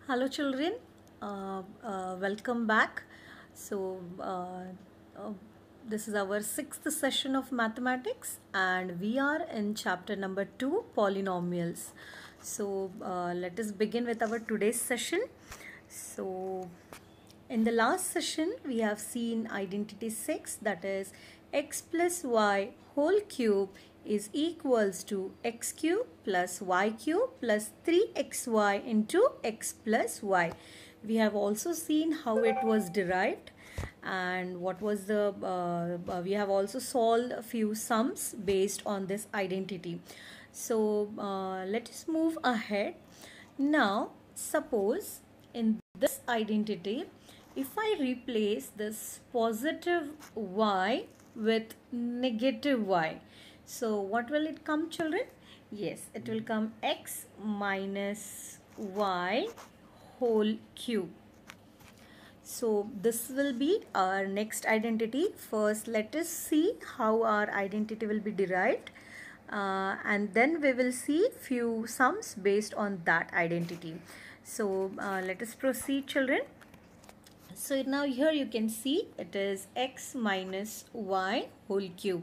Hello children, welcome back. So this is our sixth session of mathematics and we are in chapter number 2, polynomials. So let us begin with our today's session. So in the last session we have seen identity 6, that is x plus y whole cube is equals to x cube plus y cube plus 3xy into x plus y. We have also seen how it was derived and what was the we have also solved a few sums based on this identity. So let us move ahead. Now suppose in this identity, if I replace this positive y with negative y, so what will it come, children? Yes, it will come x minus y whole cube. So this will be our next identity. First, let us see how our identity will be derived. And then we will see few sums based on that identity. So let us proceed, children. So now here you can see it is x minus y whole cube.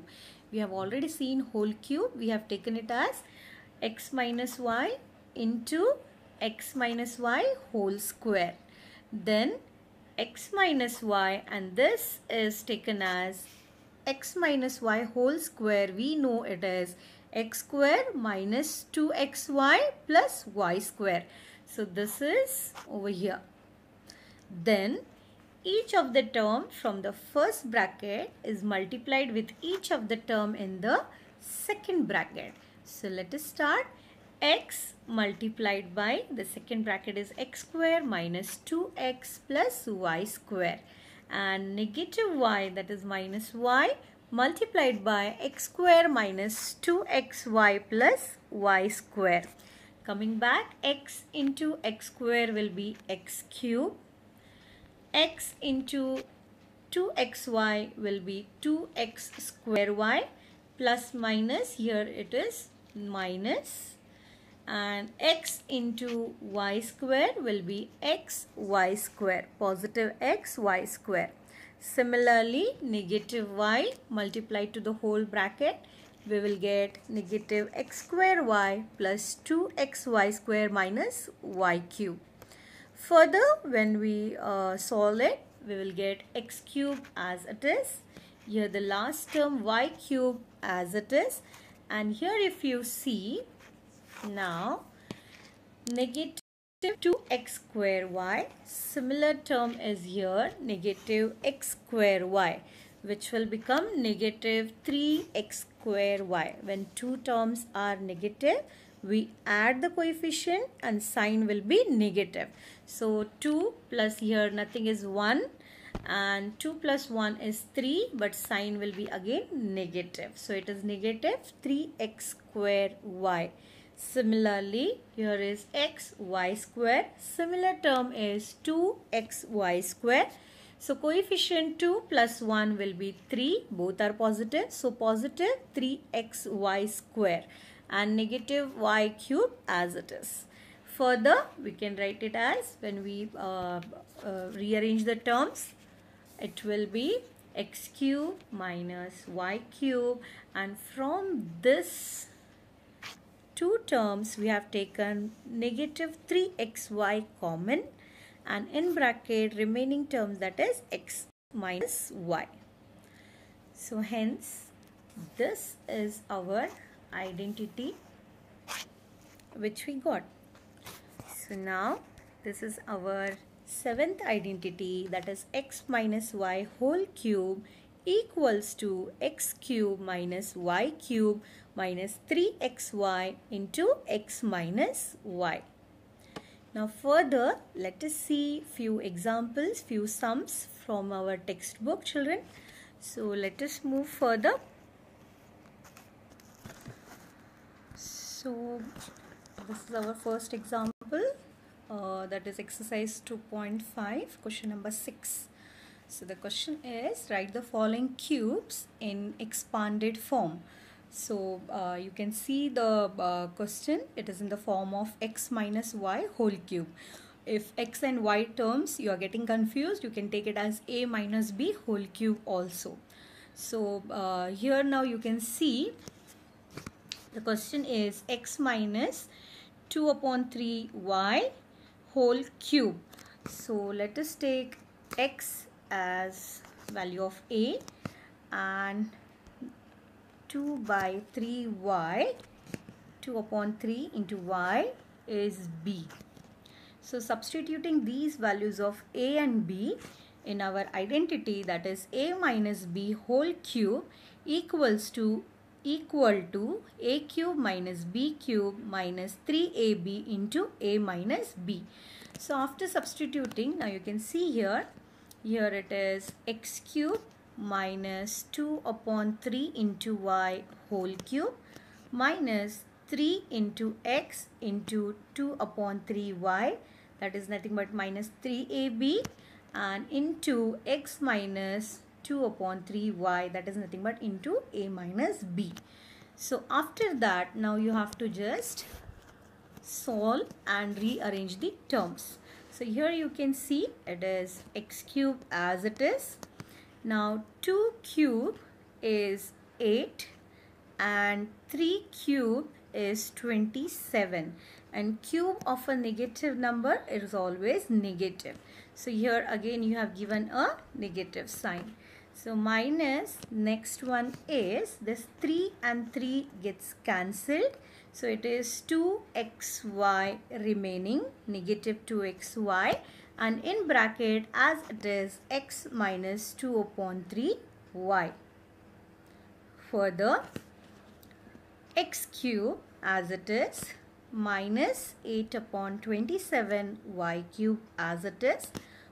We have already seen whole cube. We have taken it as x minus y into x minus y whole square. Then x minus y, and this is taken as x minus y whole square. We know it is x square minus 2xy plus y square. So this is over here. Then each of the term from the first bracket is multiplied with each of the term in the second bracket. So let us start. X multiplied by the second bracket is x square minus 2x plus y square, and negative y, that is minus y, multiplied by x square minus 2xy plus y square. Coming back, x into x square will be x cube. X into 2xy will be 2x square y, plus minus, here it is minus, and x into y square will be x y square, positive x y square. Similarly, negative y multiplied to the whole bracket, we will get negative x square y plus 2xy square minus y cube. Further, when we solve it, we will get x cube as it is. Here the last term y cube as it is. And here if you see, now negative 2x square y, similar term is here negative x square y, which will become negative 3x square y. When two terms are negative, we add the coefficient and sign will be negative. So 2 plus, here nothing is 1, and 2 plus 1 is 3, but sign will be again negative. So it is negative 3x square y. Similarly, here is x y square. Similar term is 2xy square. So coefficient 2 plus 1 will be 3. Both are positive. So positive 3xy square and negative y cube as it is. Further, we can write it as, when we rearrange the terms, it will be x cube minus y cube, and from this two terms we have taken negative 3xy common, and in bracket remaining terms, that is x minus y. So hence this is our identity which we got. So now this is our seventh identity, that is x minus y whole cube equals to x cube minus y cube minus 3xy into x minus y. Now further, let us see few examples, few sums from our textbook, children. So let us move further. So this is our first example, that is exercise 2.5, question number 6. So the question is, write the following cubes in expanded form. So you can see the question, it is in the form of x minus y whole cube. if x and y terms you are getting confused, you can take it as a minus b whole cube also. So here now you can see the question is x minus 2 upon 3y whole cube. So let us take x as value of a and 2 by 3y, 2 upon 3 into y is b. So substituting these values of a and b in our identity, that is a minus b whole cube equal to a cube minus b cube minus 3ab into a minus b. So after substituting, now you can see here it is x cube minus 2 upon 3 into y whole cube minus 3 into x into 2 upon 3y, that is nothing but minus 3ab, and into x minus 2 upon 3y, that is nothing but into a minus b. So after that, now you have to just solve and rearrange the terms. So here you can see it is x cube as it is. Now 2 cube is 8 and 3 cube is 27, and cube of a negative number is always negative. So here again you have given a negative sign. So minus, next one is this 3 and 3 gets cancelled. So it is 2xy remaining, negative 2xy, and in bracket as it is x minus 2 upon 3y. Further, x cube as it is minus 8 upon 27 y cube as it is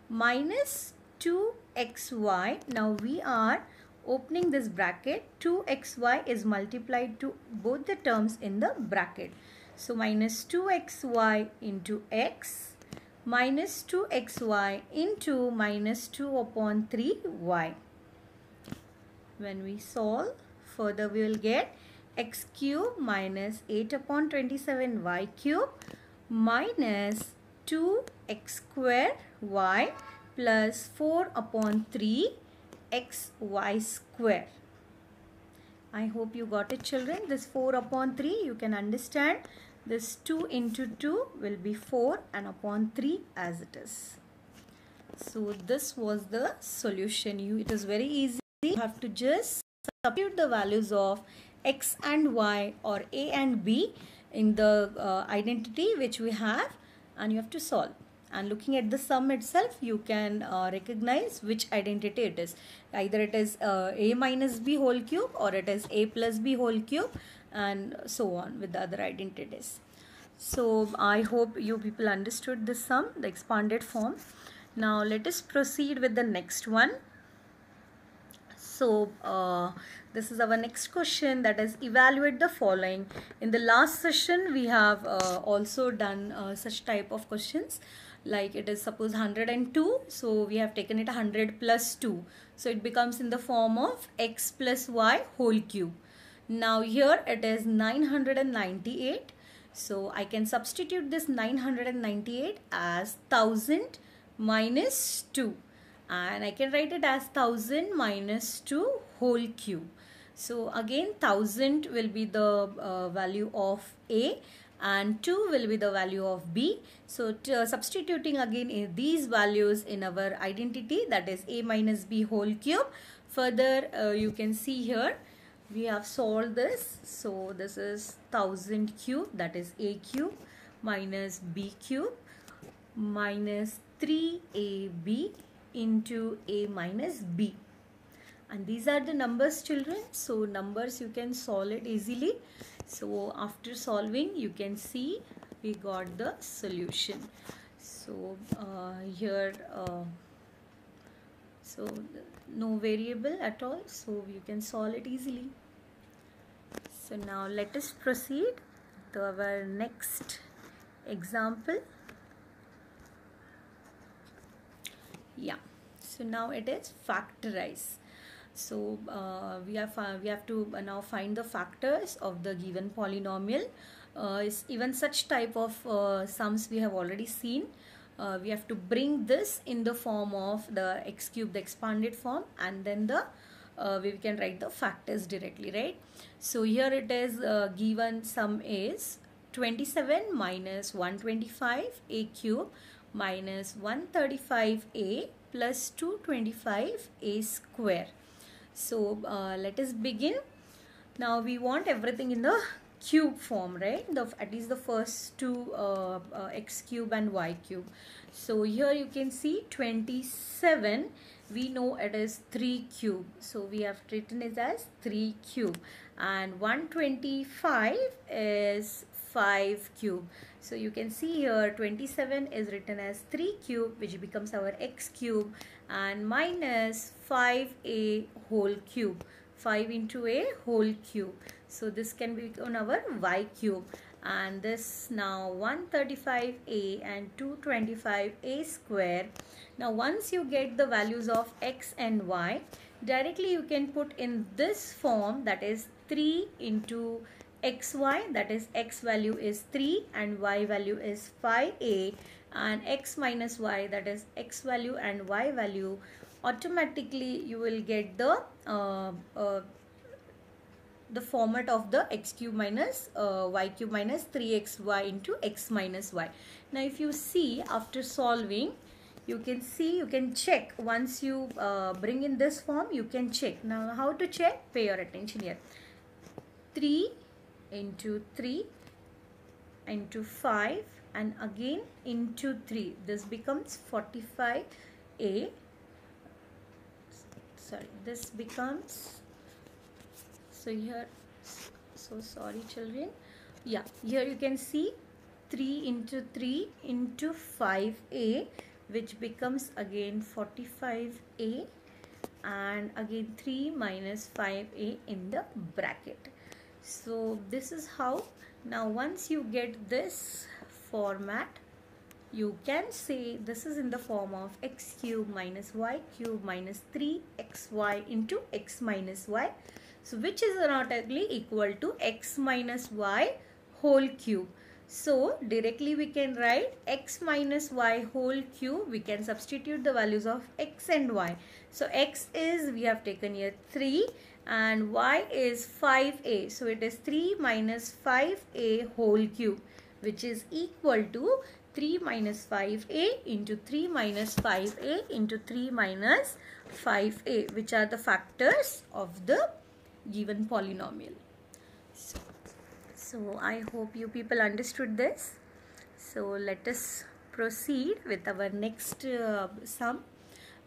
minus 2xy. Now we are opening this bracket. 2xy is multiplied to both the terms in the bracket. So minus 2xy into x minus 2xy into minus 2 upon 3y. When we solve, further we will get x cube minus 8 upon 27 y cube minus 2x square y plus 4 upon 3 xy square. I hope you got it, children. This 4 upon 3 you can understand. This 2 into 2 will be 4 and upon 3 as it is. So this was the solution. It is very easy. You have to just substitute the values of x and y or a and b in the identity which we have, and you have to solve. And looking at the sum itself, you can recognize which identity it is. Either it is a minus b whole cube or it is a plus b whole cube, and so on with the other identities. So I hope you people understood this sum, the expanded form. Now let us proceed with the next one. So this is our next question, that is evaluate the following. In the last session we have also done such type of questions, like it is suppose 102, so we have taken it 100 plus 2, so it becomes in the form of x plus y whole cube. Now here it is 998, so I can substitute this 998 as 1000 minus 2, and I can write it as 1000 minus 2 whole cube. So again 1000 will be the value of a and 2 will be the value of b. So substituting again in these values in our identity, that is a minus b whole cube. Further you can see here we have solved this. So this is 1000 cube, that is a cube minus b cube minus 3ab into a minus b. And these are the numbers, children. So numbers you can solve it easily. So after solving you can see we got the solution. So here so no variable at all, so you can solve it easily. So now let us proceed to our next example. Yeah, so now it is factorize. So we have to now find the factors of the given polynomial. Even such type of sums we have already seen. we have to bring this in the form of the x cube, the expanded form, and then the we can write the factors directly, right? So here it is given sum is 27 minus 125a cube minus 135a plus 225a square. So let us begin. Now we want everything in the cube form, right? At least the first two x cube and y cube. So here you can see 27, we know it is 3 cube, so we have written it as 3 cube, and 125 is 5 cube. So you can see here 27 is written as 3 cube, which becomes our x cube, and minus 5a whole cube, 5 into a whole cube. So this can become our y cube, and this now 135a and 225a square. Now once you get the values of x and y, directly you can put in this form, that is 3 into xy, that is x value is 3 and y value is 5a, and x minus y, that is x value and y value. Automatically you will get the format of the x cube minus y cube minus 3xy into x minus y. Now if you see, after solving, you can see, you can check. Once you bring in this form, you can check. Now how to check? Pay your attention here. 3 into 3 into 5 and again into 3. This becomes 45a. Sorry, this becomes, so here, so sorry children, yeah, here you can see 3 into 3 into 5a, which becomes again 45a, and again 3 minus 5a in the bracket. So this is how. Now once you get this format, you can say this is in the form of x cube minus y cube minus 3xy into x minus y. So which is automatically equal to x minus y whole cube. So directly we can write x minus y whole cube. We can substitute the values of x and y. So x is, we have taken here 3, and y is 5a. So it is 3 minus 5a whole cube, which is equal to 3 minus 5a into 3 minus 5a into 3 minus 5a, which are the factors of the given polynomial. So I hope you people understood this. So let us proceed with our next sum.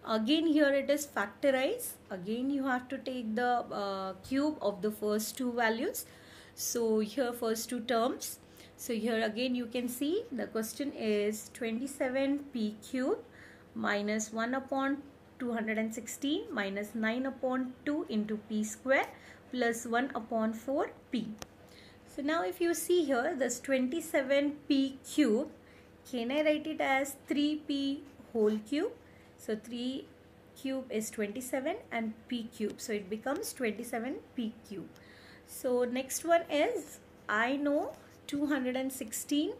Again here it is factorize. Again you have to take the cube of the first two values. So here first two terms. So here again you can see the question is 27p cube minus 1 upon 216 minus 9 upon 2 into p square plus 1 upon 4p. So now if you see here this 27p cube, can I write it as 3p whole cube? So 3 cube is 27 and p cube. So it becomes 27p cube. So next one is, I know 216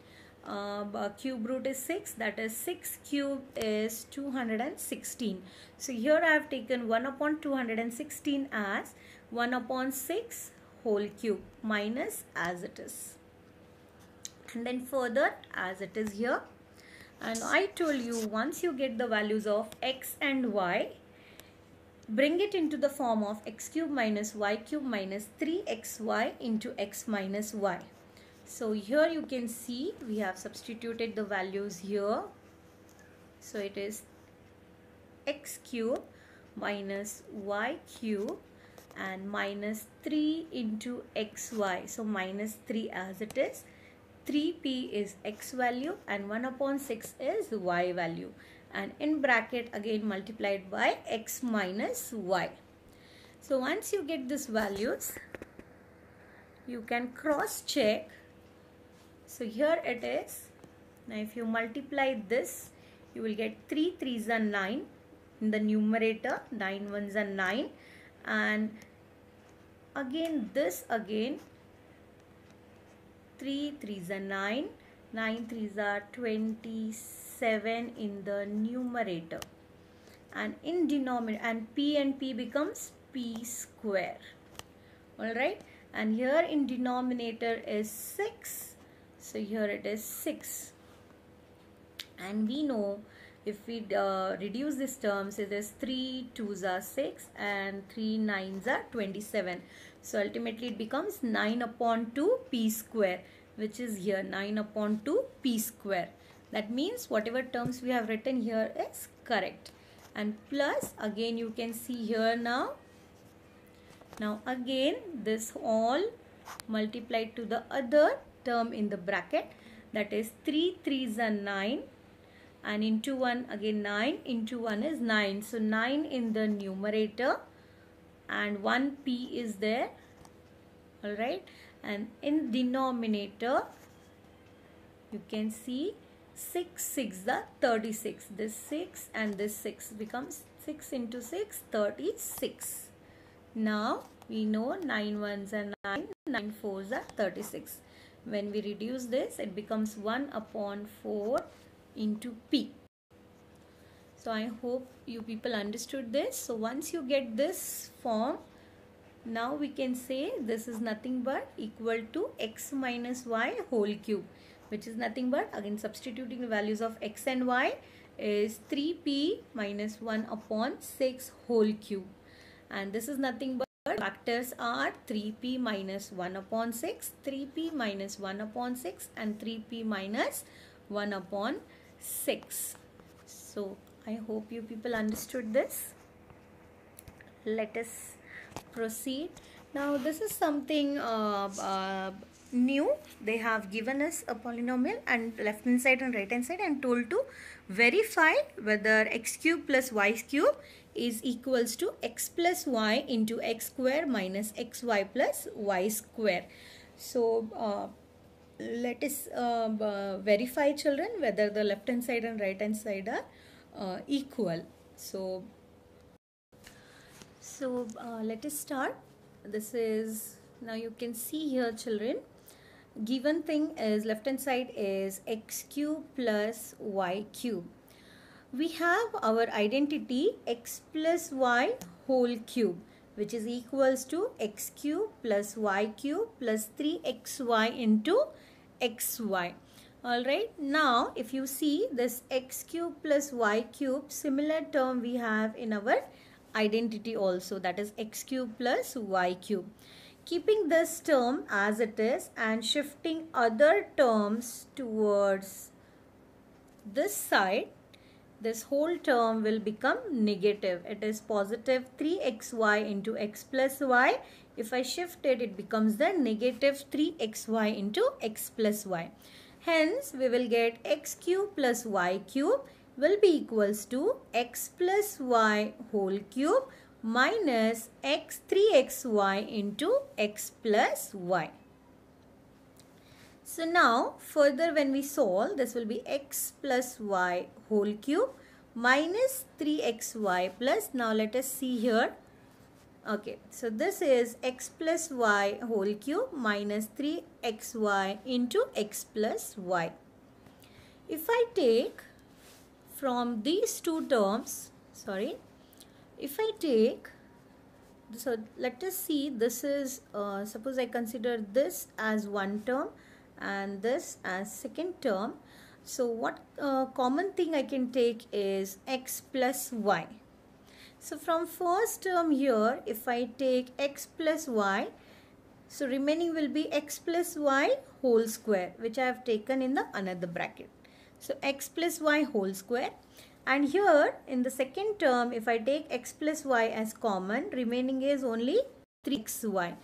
cube root is 6, that is 6 cube is 216. So here I have taken 1 upon 216 as 1 upon 6 whole cube minus as it is, and then further as it is here. And I told you once you get the values of x and y, bring it into the form of x cube minus y cube minus 3xy into x minus y. So here you can see we have substituted the values here. So it is x cube minus y cube and minus 3 into xy. So minus 3 as it is. 3p is x value and 1 upon 6 is y value. And in bracket again multiplied by x minus y. So once you get these values, you can cross check. So here it is. Now if you multiply this, you will get 3 3s are 9 in the numerator, 9 1s are 9, and again this again 3 3s are 9, 9 3s are 26, 7 in the numerator, and in denominator, and p becomes p square. Alright, and here in denominator is 6, so here it is 6. And we know if we reduce these terms, it is 3 2s are 6 and 3 9s are 27. So ultimately it becomes 9 upon 2 p square, which is here 9 upon 2 p square. That means whatever terms we have written here is correct. And plus again you can see here now. Now again this all multiplied to the other term in the bracket, that is 3 3s are 9. And into 1 again 9, into 1 is 9. So 9 in the numerator and 1 p is there. Alright. And in denominator you can see 6 6 are 36. This 6 and this 6 becomes 6 into 6 36. Now we know 9 1s are 9, 9 4s are 36. When we reduce this, it becomes 1 upon 4 into p. So I hope you people understood this. So once you get this form, now we can say this is nothing but equal to x minus y whole cube, which is nothing but, again substituting the values of x and y, is 3p minus 1 upon 6 whole cube. And this is nothing but, factors are 3p minus 1 upon 6, 3p minus 1 upon 6 and 3p minus 1 upon 6. So I hope you people understood this. Let us proceed. Now this is something new. They have given us a polynomial and left hand side and right hand side and told to verify whether x cube plus y cube is equals to x plus y into x square minus xy plus y square. So let us verify, children, whether the left hand side and right hand side are equal. So let us start. This is, now you can see here, children, given thing is left hand side is x cube plus y cube. We have our identity x plus y whole cube, which is equals to x cube plus y cube plus 3xy into xy. Alright, now if you see this x cube plus y cube, similar term we have in our identity also, that is x cube plus y cube. Keeping this term as it is and shifting other terms towards this side, this whole term will become negative. It is positive 3xy into x plus y. If I shift it, it becomes the negative 3xy into x plus y. Hence, we will get x cube plus y cube will be equals to x plus y whole cube minus x 3xy into x plus y. So now further when we solve, this will be x plus y whole cube minus 3xy plus, now let us see here. Okay, so this is x plus y whole cube minus 3xy into x plus y. If I take from these two terms, if I take, so let us see, this is, suppose I consider this as one term and this as second term. So what common thing I can take is x plus y. So from first term here, if I take x plus y, so remaining will be x plus y whole square, which I have taken in the another bracket. So x plus y whole square. And here in the second term, if I take x plus y as common, remaining is only 3xy.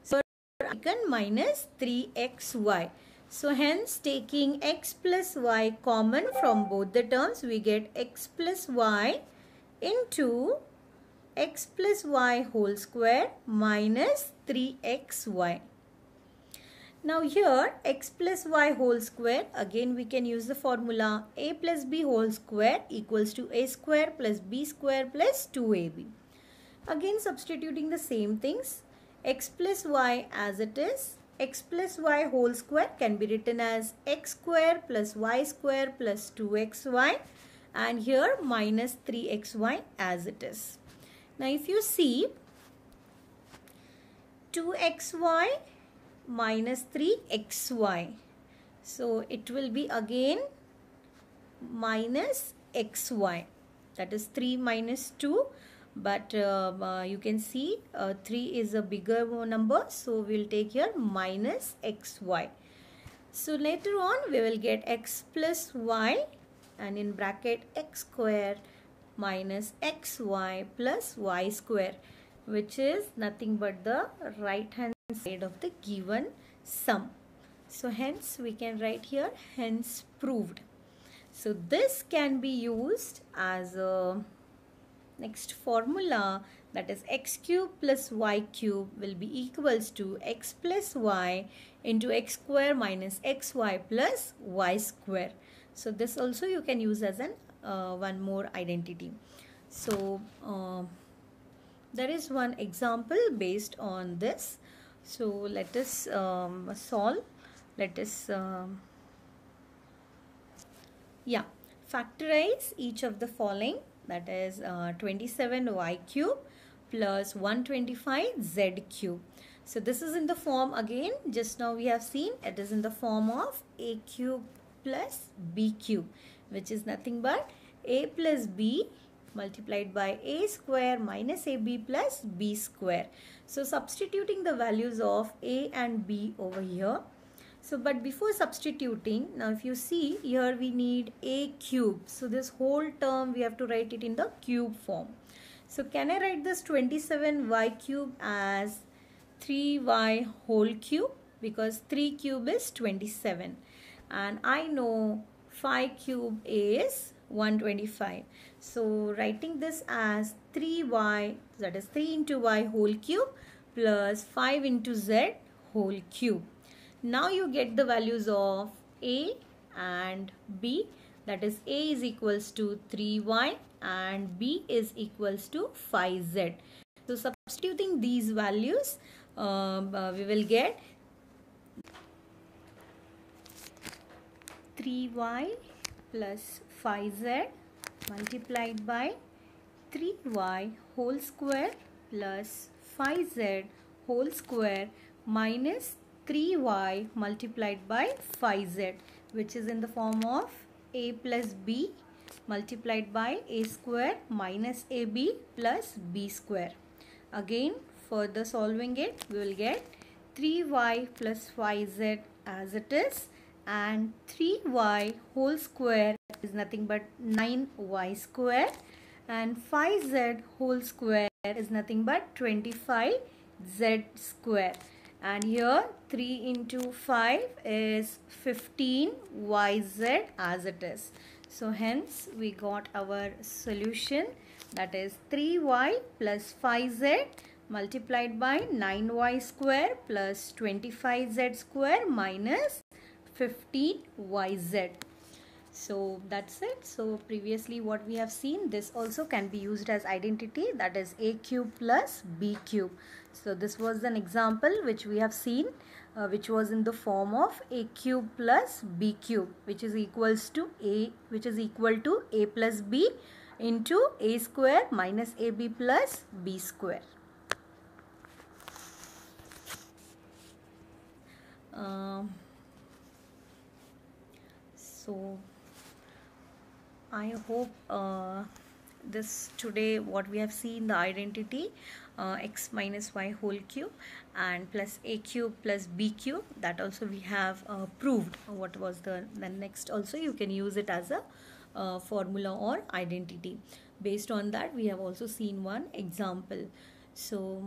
So I taken minus 3xy. So hence taking x plus y common from both the terms, we get x plus y into x plus y whole square minus 3xy. Now here x plus y whole square, again we can use the formula a plus b whole square equals to a square plus b square plus 2ab. Again substituting the same things, x plus y as it is x plus y whole square can be written as x square plus y square plus 2xy, and here minus 3xy as it is. Now if you see 2xy minus 3xy, so it will be again minus xy, that is 3 minus 2, but you can see 3 is a bigger number, so we'll take here minus xy. So later on we will get x plus y, and in bracket x square minus xy plus y square, which is nothing but the right hand side of the given sum. So hence we can write here hence proved. So this can be used as a next formula, that is x cube plus y cube will be equals to x plus y into x square minus xy plus y square. So this also you can use as an one more identity. So there is one example based on this. So let us solve. Let us factorize each of the following, that is 27y cube plus 125z cube. So this is in the form, again just now we have seen, it is in the form of a cube plus b cube, which is nothing but a plus b multiplied by a square minus ab plus b square. So substituting the values of a and b over here. So but before substituting, now if you see here we need a cube. So this whole term we have to write it in the cube form. So can I write this 27y cube as 3y whole cube, because 3 cube is 27 and I know 5 cube is 125. So writing this as 3y, that is 3 into y whole cube plus 5 into z whole cube. Now you get the values of a and b, that is a is equals to 3y and b is equals to 5z. So substituting these values, we will get 3y plus 5z multiplied by 3y whole square plus 5z whole square minus 3y multiplied by 5z, which is in the form of a plus b multiplied by a square minus ab plus b square. Again further solving it, we will get 3y plus 5z as it is, and 3y whole square is nothing but 9y square, and 5z whole square is nothing but 25z square. And here 3 into 5 is 15yz as it is. So hence we got our solution, that is 3y plus 5z multiplied by 9y square plus 25z square minus 15yz. So that's it. So previously what we have seen, this also can be used as identity, that is a cube plus b cube. So this was an example which we have seen, which was in the form of a cube plus b cube, which is equals to a plus b into a square minus ab plus b square. So I hope this today what we have seen, the identity x minus y whole cube and plus a cube plus b cube, that also we have proved. What was the next, also you can use it as a formula or identity. Based on that we have also seen one example. So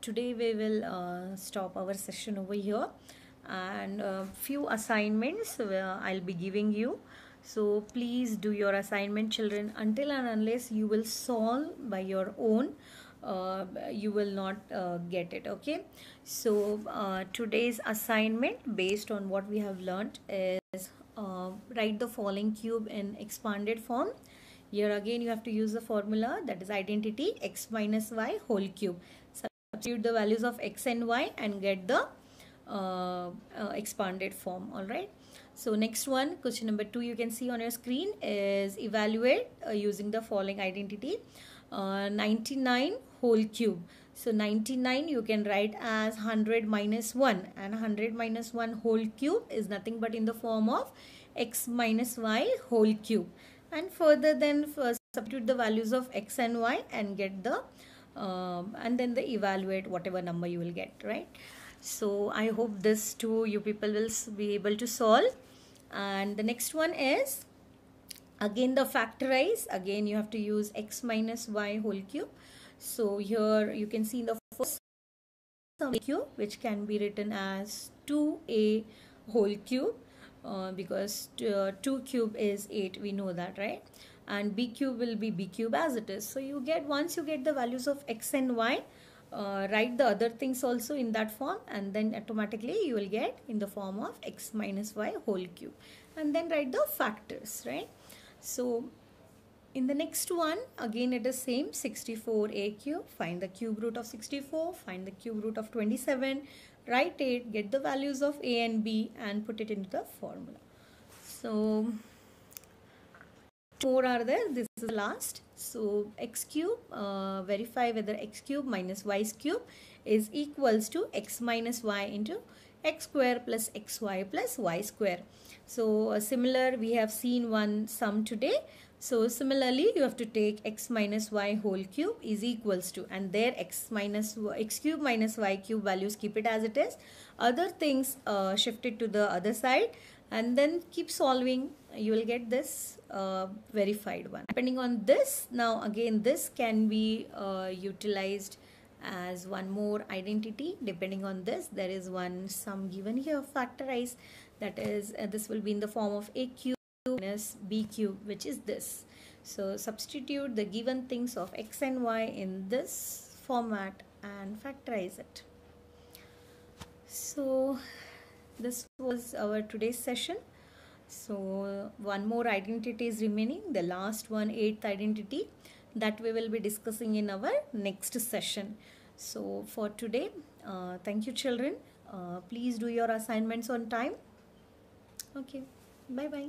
today we will stop our session over here, and few assignments I'll be giving you. So please do your assignment, children. Until and unless you will solve by your own, you will not get it. Okay, so today's assignment based on what we have learnt is write the following cube in expanded form. Here again you have to use the formula, that is identity x minus y whole cube. Substitute the values of x and y and get the expanded form. All right. So next one, question number 2, you can see on your screen, is evaluate using the following identity. 99 whole cube. So 99 you can write as 100 minus 1, and 100 minus 1 whole cube is nothing but in the form of x minus y whole cube. And further then substitute the values of x and y and get the and then the evaluate whatever number you will get, right? So I hope this too you people will be able to solve. And the next one is again the factorize. Again you have to use x minus y whole cube. So here you can see in the first cube, which can be written as 2a whole cube, because 2 cube is 8, we know that, right? And b cube will be b cube as it is. So you get, once you get the values of x and y, write the other things also in that form, and then automatically you will get in the form of x minus y whole cube, and then write the factors, right? So in the next one, again it is same, 64a cube, find the cube root of 64, find the cube root of 27, write it, get the values of a and b and put it into the formula. So more are there, this is the last. So x cube, verify whether x cube minus y cube is equals to x minus y into x square plus xy plus y square. So similar, we have seen one sum today. So similarly you have to take x minus y whole cube is equals to, and there x cube minus y cube values keep it as it is, other things shift it to the other side, and then keep solving, you will get this verified one. Depending on this, now again this can be utilized as one more identity. Depending on this, there is one sum given here, factorize, that is this will be in the form of a cube minus b cube, which is this. So substitute the given things of x and y in this format and factorize it. So this was our today's session. So one more identity is remaining, the last one, 8th identity, that we will be discussing in our next session. So for today, thank you children. Please do your assignments on time. Okay, bye bye.